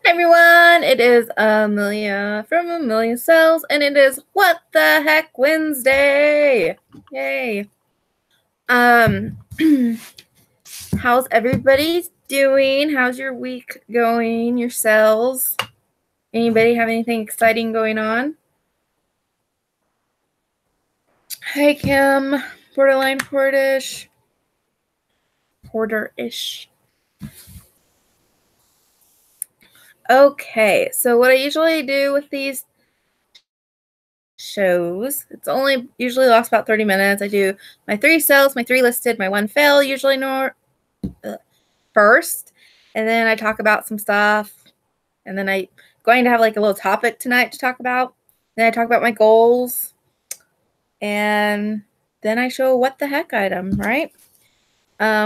Hi everyone, it is Amelia from Amelia Cells, and it is What the Heck Wednesday! Yay! How's everybody doing? How's your week going? Your cells? Anybody have anything exciting going on? Hi Kim, Borderline Portish. Porter-ish. Okay, so what I usually do with these shows, it's only usually lasts about 30 minutes. I do my 3 cells, my 3 listed, my 1 fail usually first, and then I talk about some stuff, and then I'm going to have like a little topic tonight to talk about. Then I talk about my goals, and then I show what the heck item, right?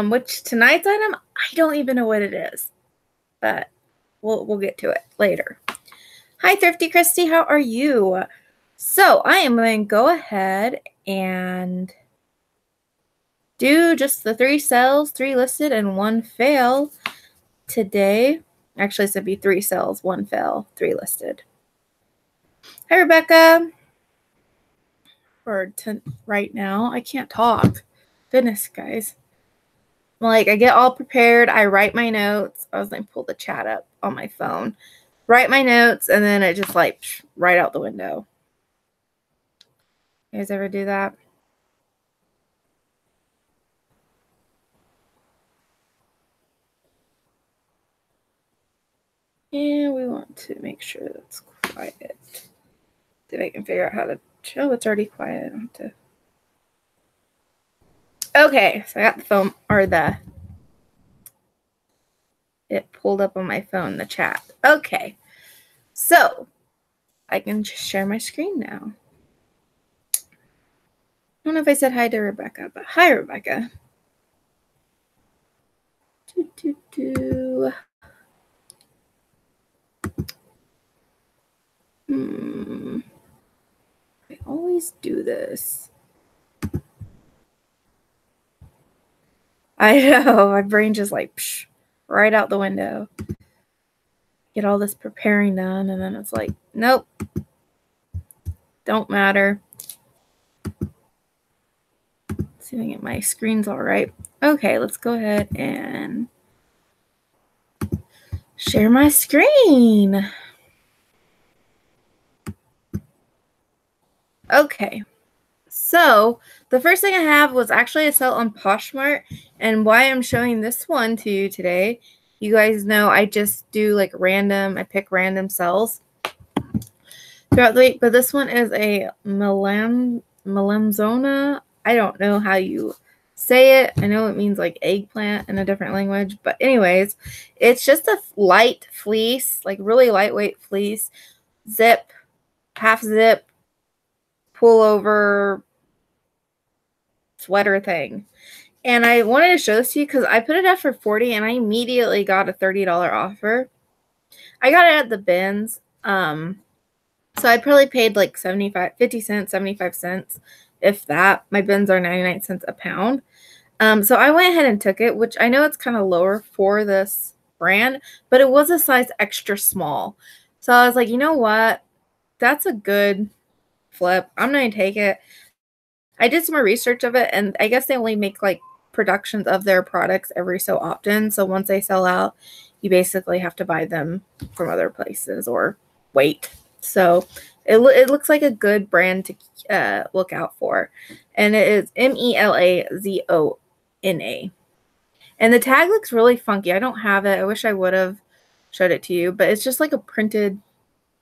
Which tonight's item, I don't even know what it is, but we'll get to it later. Hi, Thrifty Christy, how are you? So I am going to go ahead and do just the 3 cells, 3 listed, and 1 fail today. Actually, it's going to be 3 cells, 1 fail, 3 listed. Hi, Rebecca. Right now, I can't talk. Goodness, guys. Like, I get all prepared. I write my notes. I was going to pull the chat up on my phone. Write my notes, and then it just, like, right out the window. You guys ever do that? And we want to make sure that's quiet. See if I can figure out how to show it's already quiet. I don't have to. Okay, so I got the phone, or it pulled up on my phone, the chat. Okay, so I can just share my screen now. I don't know if I said hi to Rebecca, but hi, Rebecca. I always do this. I know, my brain just like right out the window. Get all this preparing done, and then it's like, nope, don't matter. Let's see if I can get my screens all right. Okay, let's go ahead and share my screen. Okay, so the first thing I have was actually a sale on Poshmark, and why I'm showing this one to you today. You guys know I just do like I pick random sales throughout the week, but this one is a melanzona. I don't know how you say it. I know it means like eggplant in a different language, but anyways, it's just a light fleece, like really lightweight fleece, zip, half zip, pullover sweater thing. And I wanted to show this to you because I put it up for $40 and I immediately got a $30 offer. I got it at the bins. So I probably paid like 50 cents, 75 cents, if that. My bins are 99 cents a pound. So I went ahead and took it, which I know it's kind of lower for this brand, but it was a size extra small. So I was like, you know what? That's a good flip. I'm going to take it. I did some more research of it, and I guess they only make like productions of their products every so often. So once they sell out, you basically have to buy them from other places or wait. So it looks like a good brand to look out for. And it is Melazona. And the tag looks really funky. I don't have it. I wish I would have showed it to you, but it's just like a printed,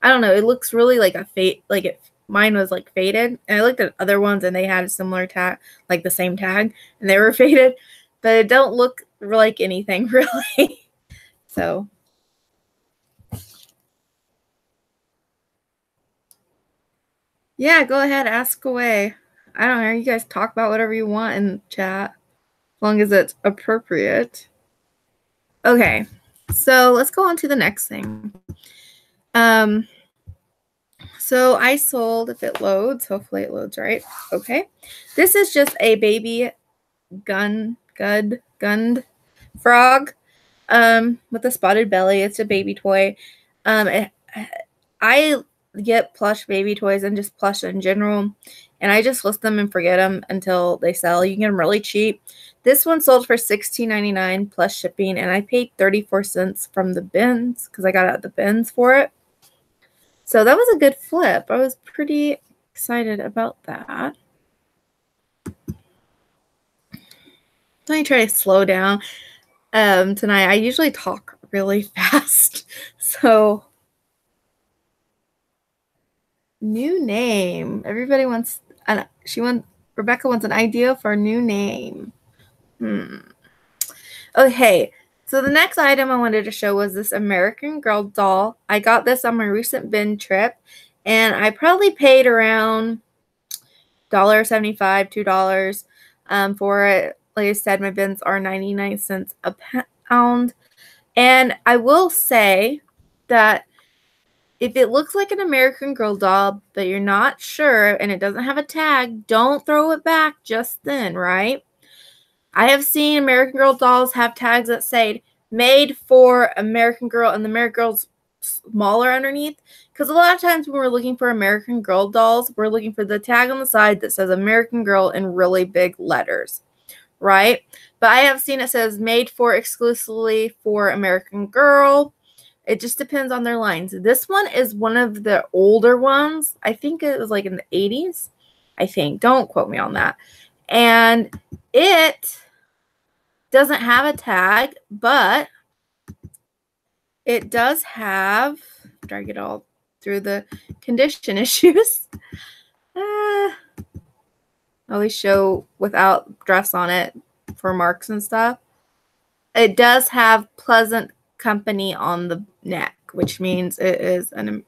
I don't know. It looks really like a fade, like it. Mine was like faded, and I looked at other ones and they had a similar tag, like the same tag, and they were faded, but it don't look like anything really. So yeah, go ahead, ask away. I don't know, you guys talk about whatever you want in chat, as long as it's appropriate. Okay, so let's go on to the next thing. So I sold, if it loads, hopefully it loads right. Okay. This is just a baby gunned frog with a spotted belly. It's a baby toy. I get plush baby toys and just plush in general, and I just list them and forget them until they sell. You can get them really cheap. This one sold for $16.99 plus shipping, and I paid 34 cents from the bins because I got out the bins for it. So that was a good flip. I was pretty excited about that. Let me try to slow down tonight. I usually talk really fast. So, new name. Everybody wants Rebecca wants an idea for a new name. Okay, so the next item I wanted to show was this American Girl doll. I got this on my recent bin trip, and I probably paid around $1.75, $2 for it. Like I said, my bins are 99 cents a pound. And I will say that if it looks like an American Girl doll, but you're not sure and it doesn't have a tag, don't throw it back just then, right? I have seen American Girl dolls have tags that say made for American Girl, and the American Girl's smaller underneath. Because a lot of times when we're looking for American Girl dolls, we're looking for the tag on the side that says American Girl in really big letters, right? But I have seen it says made for exclusively for American Girl. It just depends on their lines. This one is one of the older ones. I think it was like in the 80s. I think. Don't quote me on that. And it doesn't have a tag, but it does have, drag it all through the condition issues. I always show without dress on it for marks and stuff. It does have Pleasant Company on the neck, which means it is in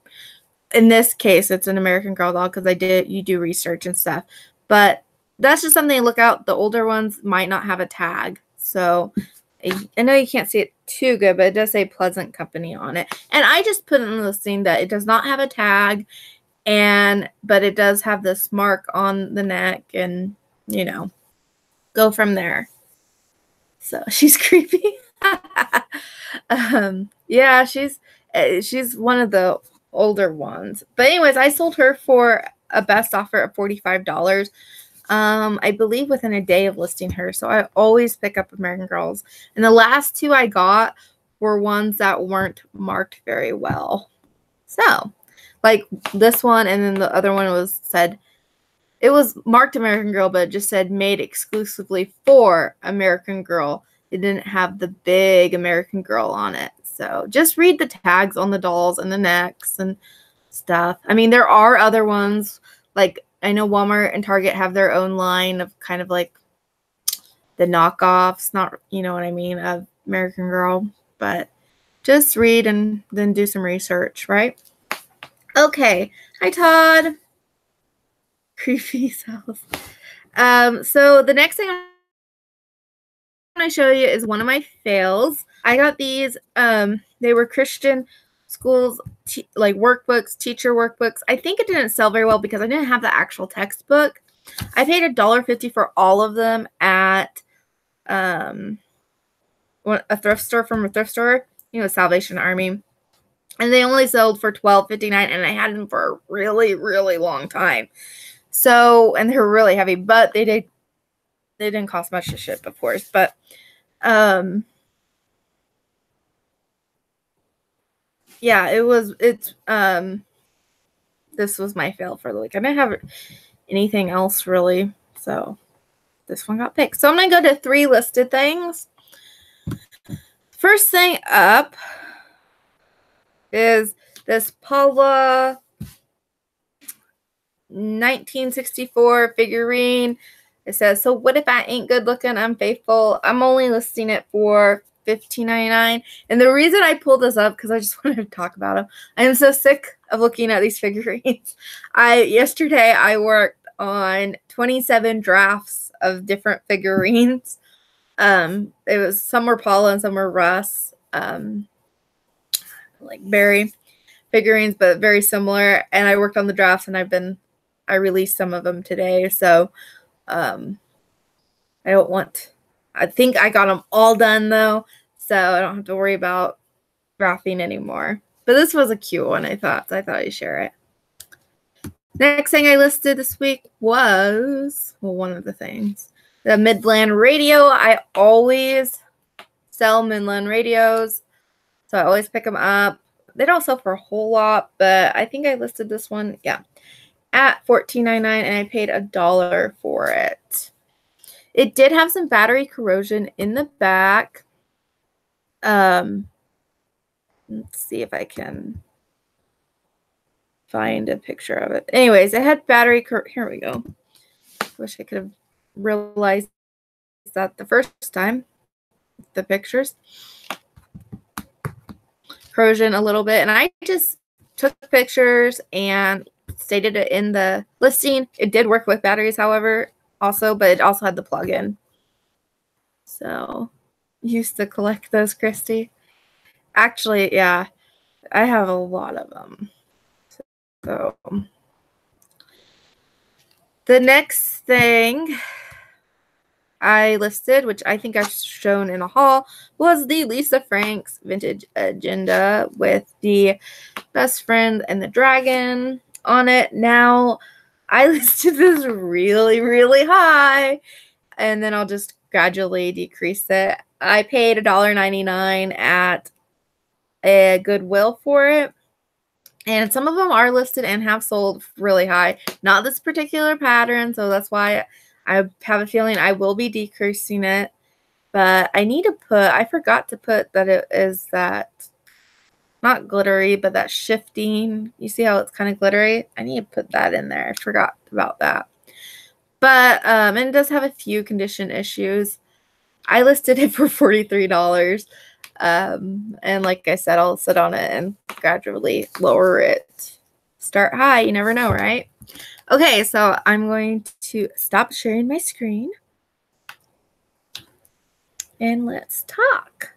this case, it's an American Girl doll because you do research and stuff. But that's just something to look out. The older ones might not have a tag. So I know you can't see it too good, but it does say Pleasant Company on it. And I just put in the listing that it does not have a tag, but it does have this mark on the neck, and go from there. So she's creepy. Yeah, she's one of the older ones. But anyways, I sold her for a best offer of $45. I believe within a day of listing her. So I always pick up American Girls. And the last two I got were ones that weren't marked very well. So, like this one, and then the other one it was marked American Girl, but it just said made exclusively for American Girl. It didn't have the big American Girl on it. So just read the tags on the dolls and the necks and stuff. I mean, there are other ones, like I know Walmart and Target have their own line of kind of like the knockoffs, not, you know what I mean, of American Girl. But just read and then do some research, right? Okay. Hi, Todd. Creepy cells. So the next thing I'm going to show you is one of my fails. I got these. They were Christian schools like workbooks, teacher workbooks. I think it didn't sell very well because I didn't have the actual textbook. I paid $1.50 for all of them at a thrift store, from a thrift store, Salvation Army. And they only sold for $12.59, and I had them for a really, really long time. So, and they were really heavy, but they didn't cost much to ship, of course. But yeah, this was my fail for the week. I didn't have anything else really, so this one got picked. So I'm gonna go to 3 listed things. First thing up is this Paula 1964 figurine. It says, so what if I ain't good looking, I'm faithful. I'm only listing it for $15.99. And the reason I pulled this up, because I just wanted to talk about them. I am so sick of looking at these figurines. Yesterday I worked on 27 drafts of different figurines. It was some were Paula and some were Russ, like Barry figurines, but very similar. And I worked on the drafts, and I released some of them today. So I think I got them all done though, so I don't have to worry about drafting anymore. But this was a cute one, I thought. So I thought I'd share it. Next thing I listed this week was, well, one of the things, the Midland radio. I always sell Midland radios, so I always pick them up. They don't sell for a whole lot, but I think I listed this one, yeah, at $14.99, and I paid $1 for it. It did have some battery corrosion in the back. Let's see if I can find a picture of it. Anyways, it had battery here we go. Wish I could have realized that the first time. The pictures. Corrosion a little bit, and I just took pictures and stated it in the listing. It did work with batteries, however, also, but it also had the plug-in. So, used to collect those, Christy. Actually, yeah, I have a lot of them. So, the next thing I listed, which I think I've shown in a haul, was the Lisa Franks Vintage Agenda with the best friend and the dragon on it. Now, I listed this really, really high, and then I'll just gradually decrease it. I paid $1.99 at a Goodwill for it. And some of them are listed and have sold really high. Not this particular pattern, so that's why I have a feeling I will be decreasing it. But I need to put, I forgot to put that it is that, not glittery, but that shifting. You see how it's kind of glittery? I need to put that in there. I forgot about that. But, and it does have a few condition issues. I listed it for $43. And like I said, I'll sit on it and gradually lower it. Start high, you never know, right? Okay, so I'm going to stop sharing my screen and let's talk.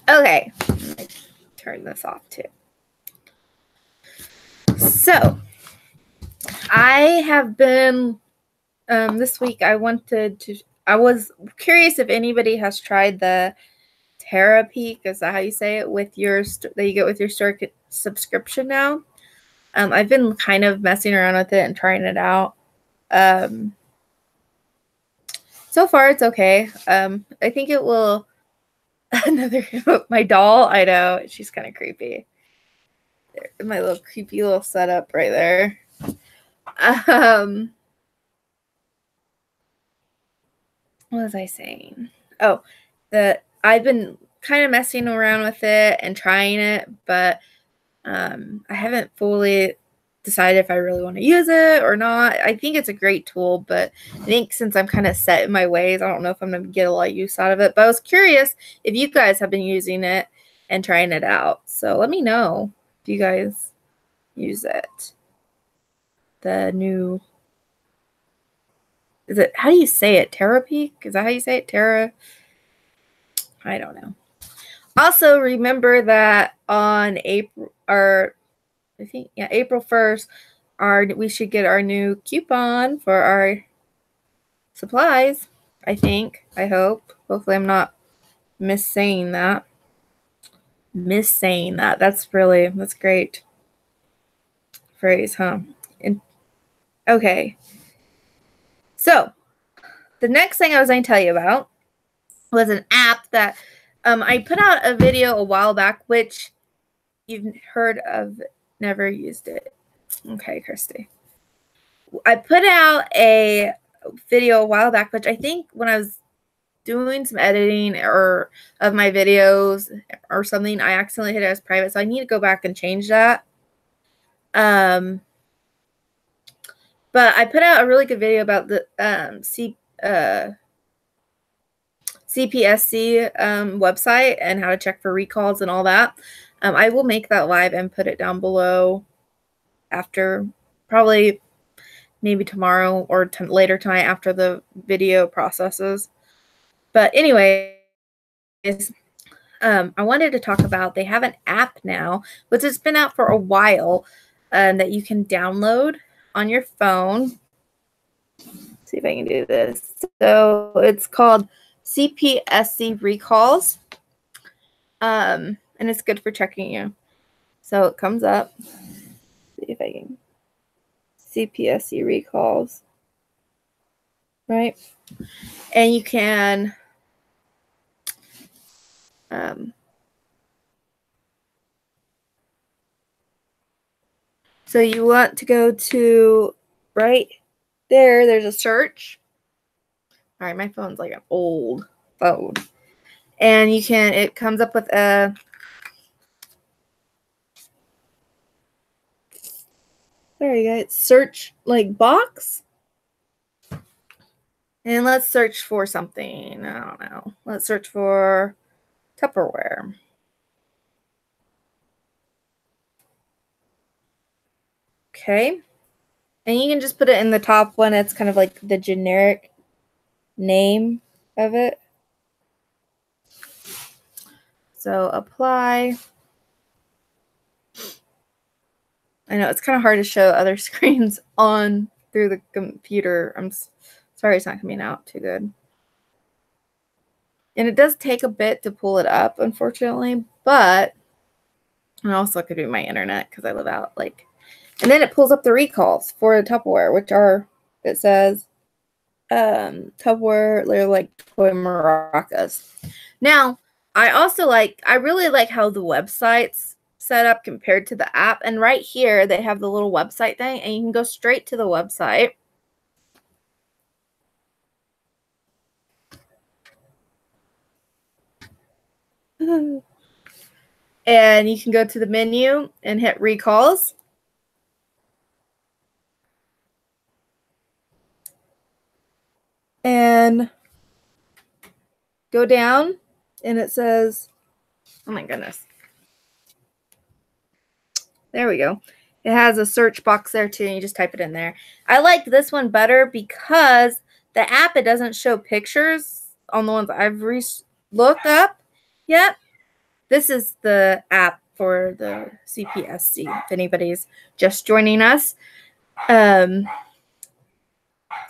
Okay, let me turn this off too. So I have been this week, I was curious if anybody has tried the Terapeak, is that how you say it, with your that you get with your store subscription now. I've been kind of messing around with it and trying it out. So far it's okay. I think it will another my doll, I know, she's kind of creepy. My little creepy little setup right there. What was I saying? Oh, I've been kind of messing around with it and trying it, but I haven't fully decided if I really want to use it or not. I think it's a great tool, but I think since I'm kind of set in my ways, I don't know if I'm going to get a lot of use out of it. But I was curious if you guys have been using it and trying it out. So let me know if you guys use it. The new... Is it, how do you say it? Terapeak? Is that how you say it? I don't know. Also, remember that on April 1st, we should get our new coupon for our supplies. I think. I hope. Hopefully I'm not missaying that. That's great phrase, huh? Okay. So, the next thing I was going to tell you about was an app that I put out a video a while back, which you've heard of, never used it. Okay, Christy. I put out a video a while back, which I think when I was doing some editing of my videos or something, I accidentally hit it as private, so I need to go back and change that. But I put out a really good video about the CPSC website and how to check for recalls and all that. I will make that live and put it down below after, probably maybe tomorrow or later tonight after the video processes. But anyway, I wanted to talk about, they have an app now, which has been out for a while, that you can download on your phone. Let's see if I can do this. So it's called CPSC recalls. And it's good for checking you. So it comes up. Let's see if I can. CPSC recalls. Right? And you can so you want to go to right there. There's a search. All right, my phone's like an old phone. And you can, it comes up with a, there you go, search like box. And let's search for something. I don't know. Let's search for Tupperware. Okay. And you can just put it in the top one. It's kind of like the generic name of it. So apply. I know it's kind of hard to show other screens on through the computer. I'm sorry it's not coming out too good. And it does take a bit to pull it up, unfortunately, but and also it could be my internet because I live out like, and then it pulls up the recalls for the Tupperware, which are, it says Tupperware, they're like toy maracas. Now, I really like how the website's set up compared to the app. And right here, they have the little website thing, and you can go straight to the website. And you can go to the menu and hit recalls. And go down, and it says, oh my goodness. There we go. It has a search box there too, and you just type it in there. I like this one better because the app, it doesn't show pictures on the ones I've looked up yet. This is the app for the CPSC, if anybody's just joining us.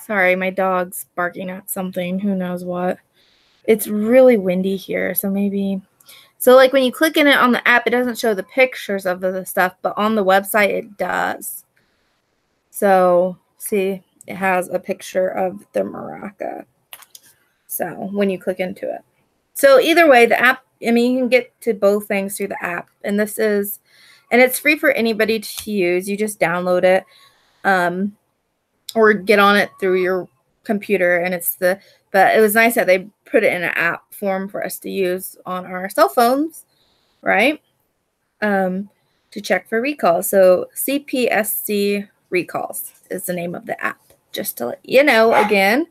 Sorry, my dog's barking at something. Who knows what. It's really windy here, so maybe... So, like, when you click in it on the app, it doesn't show the pictures of the stuff, but on the website, it does. So, see, it has a picture of the maraca. So, when you click into it. So, either way, the app, I mean, you can get to both things through the app. And this is, and it's free for anybody to use. You just download it or get on it through your computer. And it's the, but it was nice that they put it in an app form for us to use on our cell phones, right? To check for recalls. So CPSC recalls is the name of the app, just to let you know again.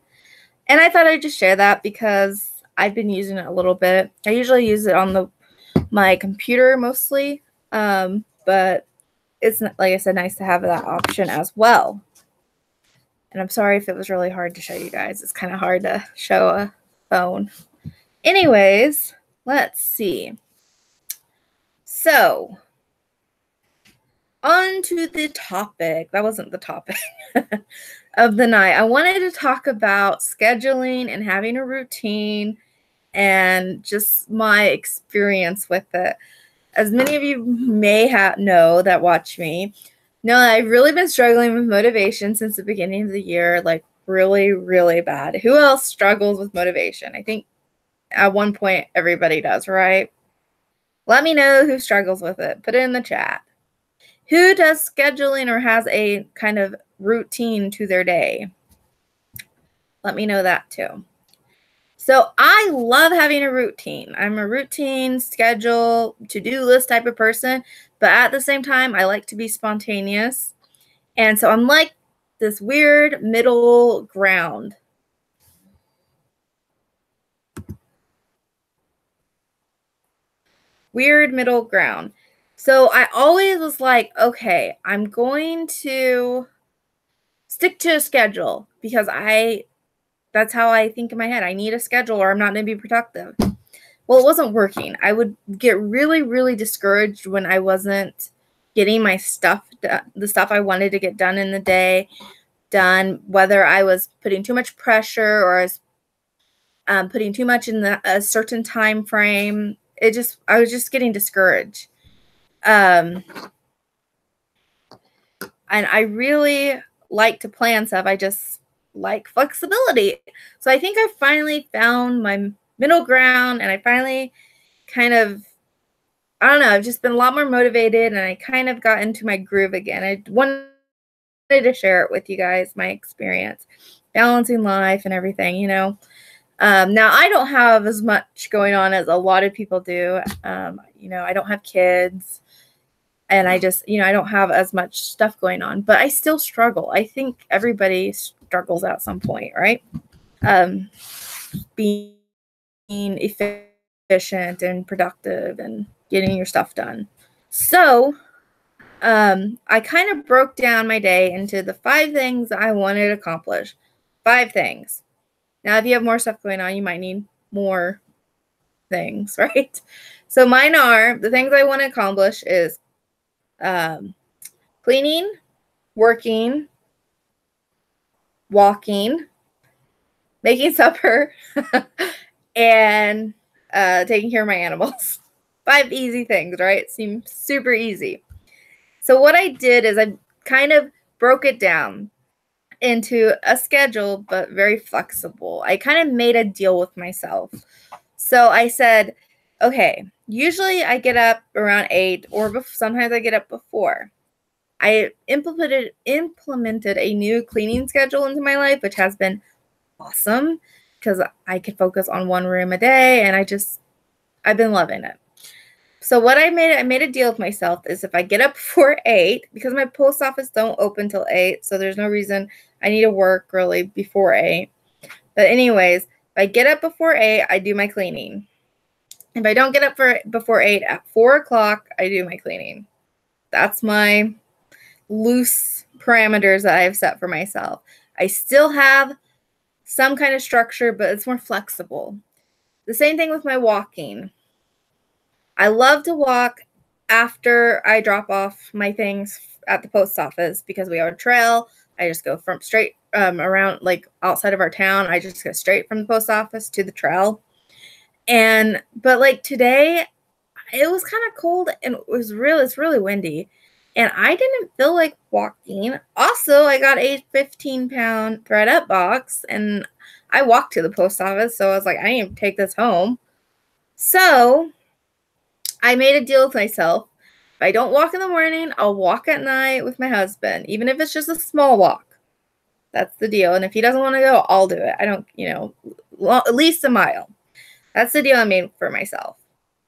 And I thought I'd just share that because I've been using it a little bit. I usually use it on my computer mostly, but it's, like I said, nice to have that option as well. And I'm sorry if it was really hard to show you guys. It's kind of hard to show a phone. Anyways, let's see. So, on to the topic. That wasn't the topic of the night. I wanted to talk about scheduling and having a routine and just my experience with it. As many of you may know that watch me, know that I've really been struggling with motivation since the beginning of the year, like really, really bad. Who else struggles with motivation? I think at one point everybody does, right? Let me know who struggles with it. Put it in the chat. Who does scheduling or has a kind of routine to their day? Let me know that too. So I love having a routine. I'm a routine, schedule, to-do list type of person, but at the same time, I like to be spontaneous. And so I'm like this weird middle ground. Weird middle ground. So I always was like, okay, I'm going to stick to a schedule because that's how I think in my head. I need a schedule or I'm not going to be productive. Well, it wasn't working. I would get really, really discouraged when I wasn't getting my stuff, the stuff I wanted to get done in the day, done, whether I was putting too much pressure or I was putting too much in a certain time frame. I was just getting discouraged. And I really like to plan stuff. I just like flexibility. So I think I finally found my middle ground, and I finally kind of, I don't know, I've just been a lot more motivated, and I kind of got into my groove again. I wanted to share it with you guys, my experience, balancing life and everything, you know. Now, I don't have as much going on as a lot of people do. You know, I don't have kids, and I just, you know, I don't have as much stuff going on, but I still struggle. I think everybody struggles at some point, right? Being efficient and productive and getting your stuff done. So, I kind of broke down my day into the 5 things I wanted to accomplish. 5 things. Now, if you have more stuff going on, you might need more things, right? So mine are, the things I want to accomplish is cleaning, working, walking, making supper, and taking care of my animals. 5 easy things, right? Seem super easy. So what I did is I kind of broke it down into a schedule, but very flexible. I kind of made a deal with myself. So I said, okay, usually I get up around 8, or sometimes I get up before. I implemented a new cleaning schedule into my life, which has been awesome because I could focus on one room a day, and I've been loving it. So what I made a deal with myself is if I get up before 8, because my post office don't open till 8, so there's no reason I need to work really before 8. But anyways, if I get up before 8, I do my cleaning. If I don't get up before 8, at 4 o'clock, I do my cleaning. That's my loose parameters that I have set for myself. I still have some kind of structure, but it's more flexible. The same thing with my walking. I love to walk after I drop off my things at the post office because we have a trail. I just go from straight around, like outside of our town. I just go straight from the post office to the trail. But like today, it was kind of cold and it's really windy. And I didn't feel like walking. Also, I got a 15-pound ThredUp box, and I walked to the post office. So I was like, I need to take this home. So I made a deal with myself. If I don't walk in the morning, I'll walk at night with my husband, even if it's just a small walk. That's the deal. And if he doesn't want to go, I'll do it. I don't, you know, at least a mile. That's the deal I made for myself.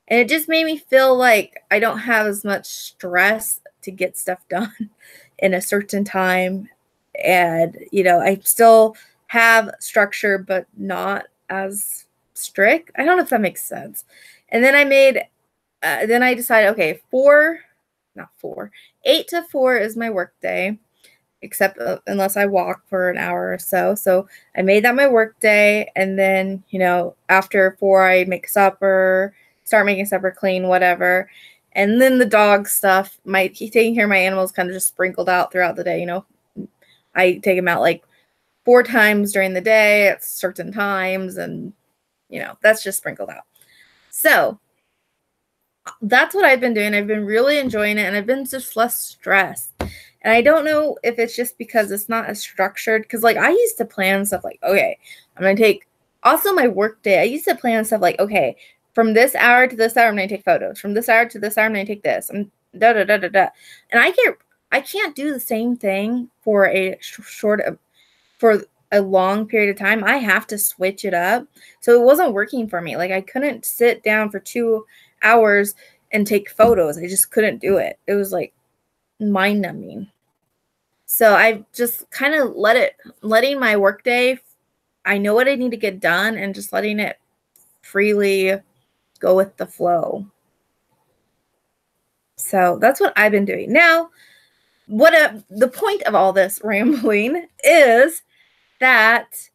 And it just made me feel like I don't have as much stress to get stuff done in a certain time. And, you know, I still have structure, but not as strict. I don't know if that makes sense. And then then I decided, okay, 8 to 4 is my work day, except unless I walk for an hour or so. So I made that my work day. And then, you know, after 4, I make supper, start making supper, clean, whatever. And then the dog stuff, taking care of my animals kind of just sprinkled out throughout the day. You know, I take them out like 4 times during the day at certain times. And, you know, that's just sprinkled out. So that's what I've been doing. I've been really enjoying it, and I've been just less stressed. And I don't know if it's just because it's not as structured, because like I used to plan stuff like, okay, I'm going to take also my work day. I used to plan stuff like, okay, from this hour to this hour, I'm going to take photos. From this hour to this hour, I'm going to take this. And da da da da da. And I can't do the same thing for a long period of time. I have to switch it up. So it wasn't working for me. Like I couldn't sit down for 2 hours and take photos. I just couldn't do it. It was like mind numbing. So I just kind of letting my workday, I know what I need to get done, and just letting it freely go with the flow. So that's what I've been doing. Now, the point of all this rambling is that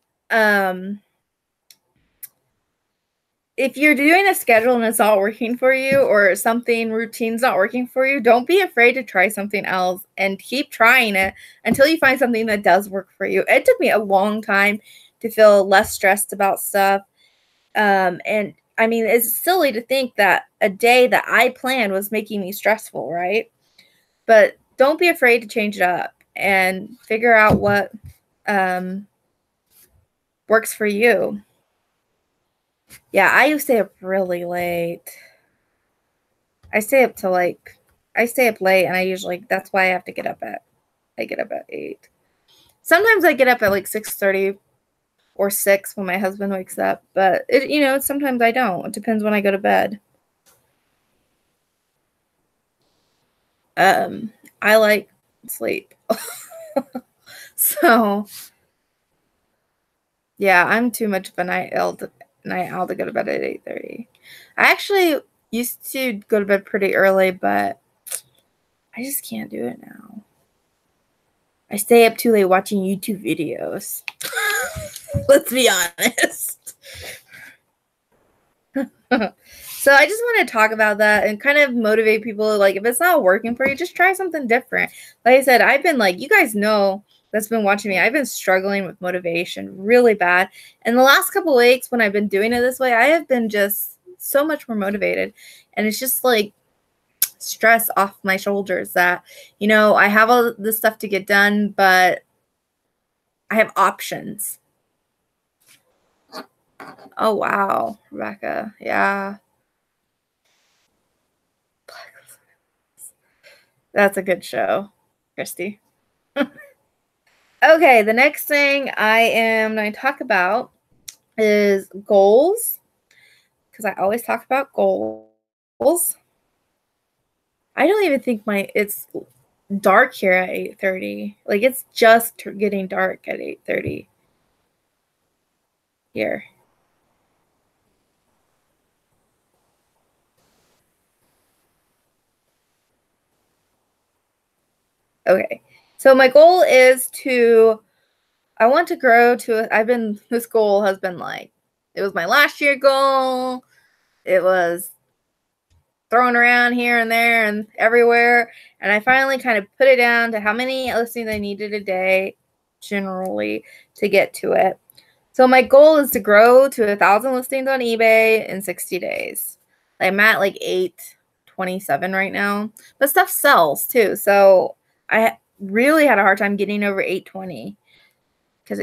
if you're doing a schedule and it's not working for you, or routine's not working for you, don't be afraid to try something else and keep trying it until you find something that does work for you. It took me a long time to feel less stressed about stuff. And I mean, it's silly to think that a day that I planned was making me stressful, right? But don't be afraid to change it up and figure out what works for you. Yeah, I used to stay up really late. I stay up late, and I usually, that's why I get up at 8. Sometimes I get up at like 6:30 or 6 when my husband wakes up, but sometimes I don't. It depends when I go to bed. I like sleep. So, yeah, I'm too much of a night owl to go to bed at 8:30. I actually used to go to bed pretty early, but I just can't do it now. I stay up too late watching YouTube videos. Let's be honest. So I just want to talk about that and kind of motivate people. Like, if it's not working for you, just try something different. Like I said, I've been like, you guys know that's been watching me, I've been struggling with motivation really bad. And the last couple weeks when I've been doing it this way, I have been just so much more motivated. And it's just like stress off my shoulders that, I have all this stuff to get done, but I have options. Oh, wow, Rebecca. Yeah. That's a good show, Christy. Okay, the next thing I am going to talk about is goals, because I always talk about goals. I don't even think it's dark here at 8:30. Like, it's just getting dark at 8:30 here. Okay, so my goal is I want to grow to, this goal has been like, it was my last year goal. It was thrown around here and there and everywhere. And I finally kind of put it down to how many listings I needed a day generally to get to it. So my goal is to grow to 1,000 listings on eBay in 60 days. I'm at like 827 right now, but stuff sells too. So I really had a hard time getting over 820 because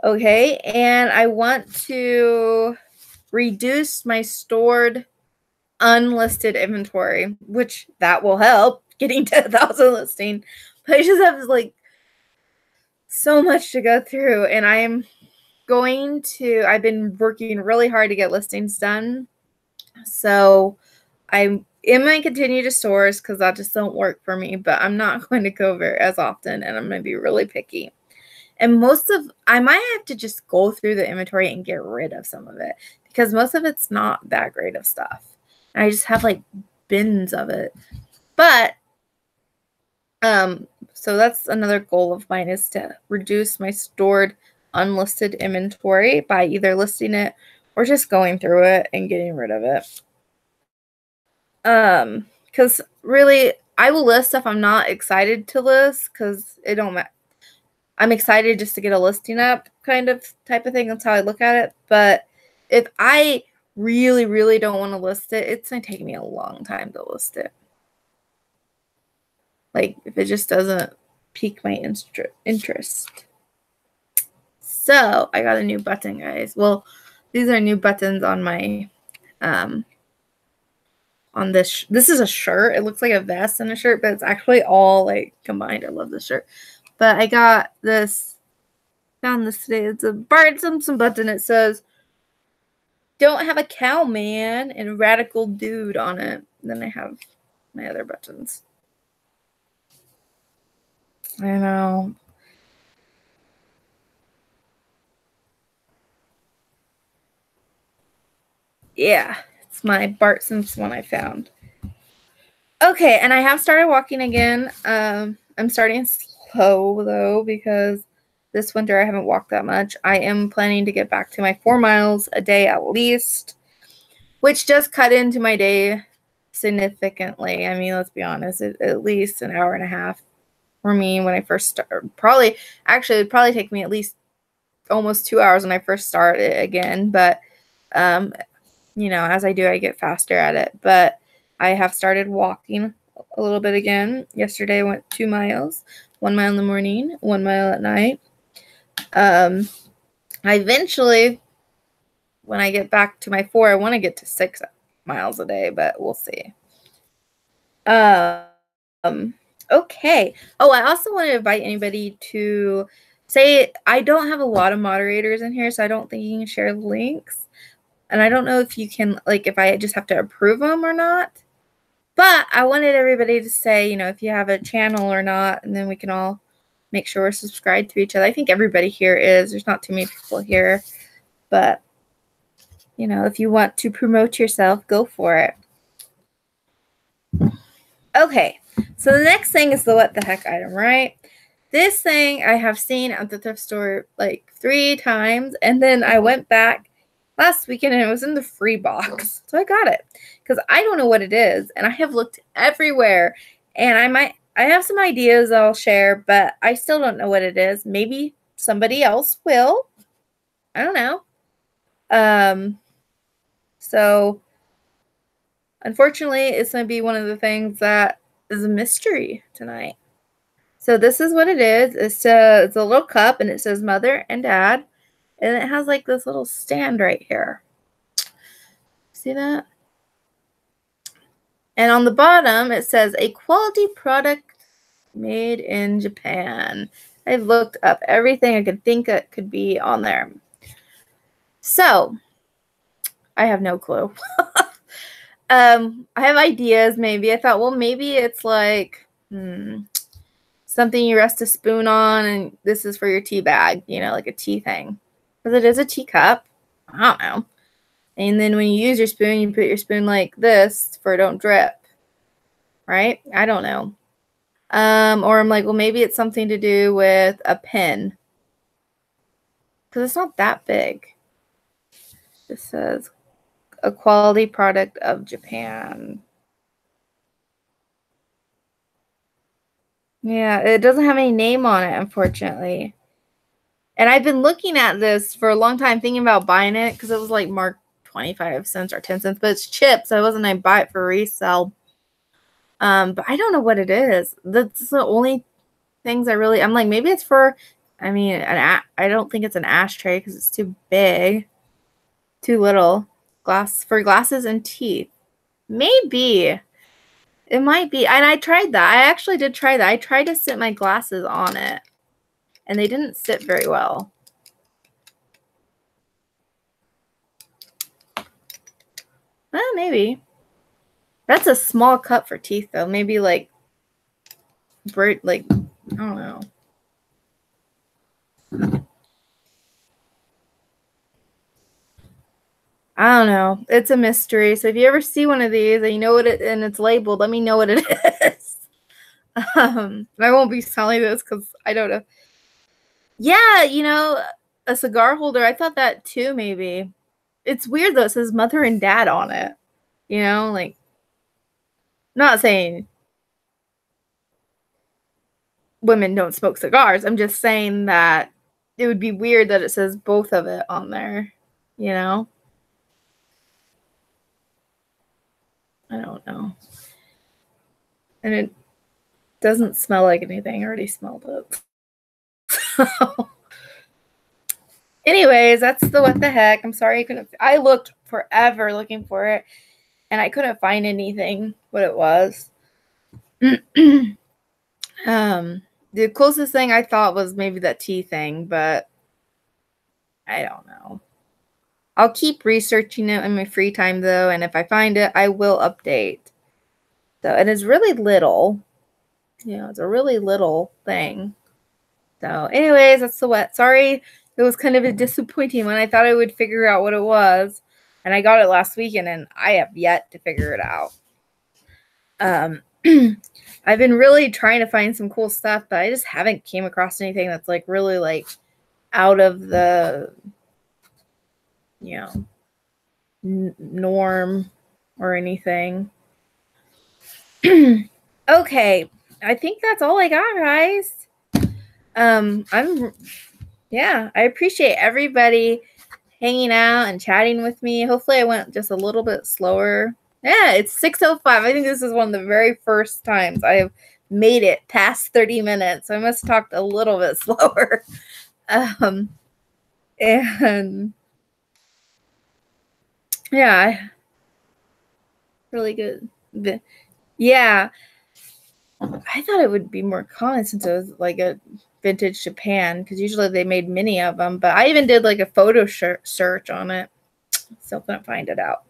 okay. And I want to reduce my stored unlisted inventory, which that will help getting to 1,000 listing. But I just have like so much to go through, and I've been working really hard to get listings done. So I am going to continue to source because that just don't work for me, but I'm not going to go as often, and I'm going to be really picky. And I might have to just go through the inventory and get rid of some of it because most of it's not that great of stuff. And I just have like bins of it. But, so that's another goal of mine, is to reduce my stored unlisted inventory by either listing it or just going through it and getting rid of it. Because really, I will list stuff I'm not excited to list because it don't matter. I'm excited just to get a listing up, kind of type of thing. That's how I look at it. But if I really, really don't want to list it, it's going to take me a long time to list it. Like, if it just doesn't pique my interest. So I got a new button, guys. Well, these are new buttons on my, on this. This is a shirt. It looks like a vest and a shirt, but it's actually all like combined. I love this shirt. But I got found this today. It's a Bart Simpson button. It says, "Don't have a cow, man," and "Radical Dude" on it. And then I have my other buttons. I know. Yeah, it's my Bart Simpson one I found. Okay, and I have started walking again. I'm starting slow though because this winter I haven't walked that much. I am planning to get back to my 4 miles a day at least, which just cut into my day significantly. I mean, let's be honest, at least an hour and a half for me when I first started. It'd probably take me at least almost 2 hours when I first started again, but you know, as I do, I get faster at it. But I have started walking a little bit again. Yesterday I went 2 miles, 1 mile in the morning, 1 mile at night. I eventually, when I get back to my 4, I want to get to 6 miles a day, but we'll see. Okay. Oh, I also want to invite anybody to say, I don't have a lot of moderators in here, so I don't think you can share links. And I don't know if you can, like, if I just have to approve them or not. But I wanted everybody to say, you know, if you have a channel or not, and then we can all make sure we're subscribed to each other. I think everybody here is. There's not too many people here. But, you know, if you want to promote yourself, go for it. Okay. So the next thing is the what the heck item, right? This thing I have seen at the thrift store like 3 times. And then I went back last weekend and it was in the free box. So I got it because I don't know what it is. And I have looked everywhere and I have some ideas I'll share, but I still don't know what it is. Maybe somebody else will. I don't know. So unfortunately, it's going to be one of the things that is a mystery tonight. So this is what it is. It's a little cup and it says mother and dad. And it has like this little stand right here. See that? And on the bottom, it says a quality product made in Japan. I've looked up everything I could think it could be on there. So I have no clue. I have ideas maybe. I thought, well, maybe it's like something you rest a spoon on and this is for your tea bag, you know, like a tea thing. Because it is a teacup. I don't know. And then when you use your spoon, you put your spoon like this for don't drip. Right? I don't know. Or I'm like, well, maybe it's something to do with a pen. Because it's not that big. It says a quality product of Japan. Yeah, it doesn't have any name on it, unfortunately. And I've been looking at this for a long time, thinking about buying it because it was like marked 25 cents or 10 cents, but it's chips. So I wasn't going to buy it for resale. But I don't know what it is. That's the only things I'm like, maybe it's for, I mean, I don't think it's an ashtray because it's too big, too little. For glasses and teeth. Maybe. It might be. And I tried that. I actually did try that. I tried to sit my glasses on it. And they didn't sit very well. Well, maybe. That's a small cup for teeth, though. Maybe like, I don't know. I don't know. It's a mystery. So if you ever see one of these and you know what and it's labeled, let me know what it is. I won't be selling this because I don't know. Yeah, you know, a cigar holder. I thought that too, maybe. It's weird though. It says mother and dad on it. You know, like, not saying women don't smoke cigars. I'm just saying that it would be weird that it says both of it on there, you know? I don't know. And it doesn't smell like anything. I already smelled it. Anyways, that's the what the heck. I'm sorry I looked forever looking for it and I couldn't find anything what it was. The closest thing I thought was maybe that tea thing, but I don't know. I'll keep researching it in my free time though, and if I find it, I will update. So it is really little. You know, it's a really little thing. So anyways, that's the what. Sorry, it was kind of a disappointing one. I thought I would figure out what it was. And I got it last weekend and I have yet to figure it out. I've been really trying to find some cool stuff, but I just haven't came across anything that's like really like out of the, you know, norm or anything. Okay, I think that's all I got, guys. I'm yeah, I appreciate everybody hanging out and chatting with me. Hopefully I went just a little bit slower. Yeah, it's 6:05. I think this is one of the very first times I have made it past 30 minutes. I must have talked a little bit slower. And yeah, really good. Yeah, I thought it would be more common since it was like a vintage Japan, because usually they made many of them. But I even did like a photo search on it. Still couldn't find it out.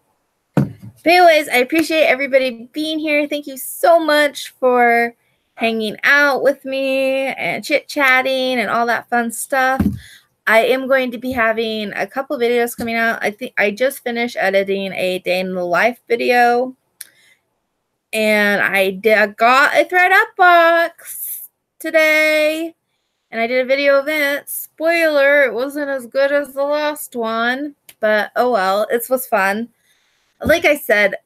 But anyways, I appreciate everybody being here. Thank you so much for hanging out with me and chit-chatting and all that fun stuff. I am going to be having a couple videos coming out. I think I just finished editing a day in the life video. And I got a ThredUp box today. And I did a video of it. Spoiler, it wasn't as good as the last one. But oh well, it was fun. Like I said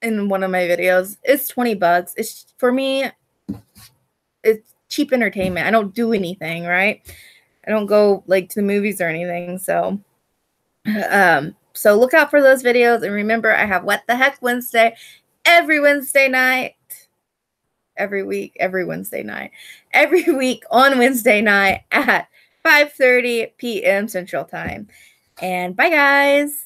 in one of my videos, it's $20. It's, for me, it's cheap entertainment. I don't do anything, right? I don't go like to the movies or anything. So look out for those videos. And remember, I have What the Heck Wednesday every Wednesday night. Every week on Wednesday night at 5:30 p.m. Central Time. And bye, guys.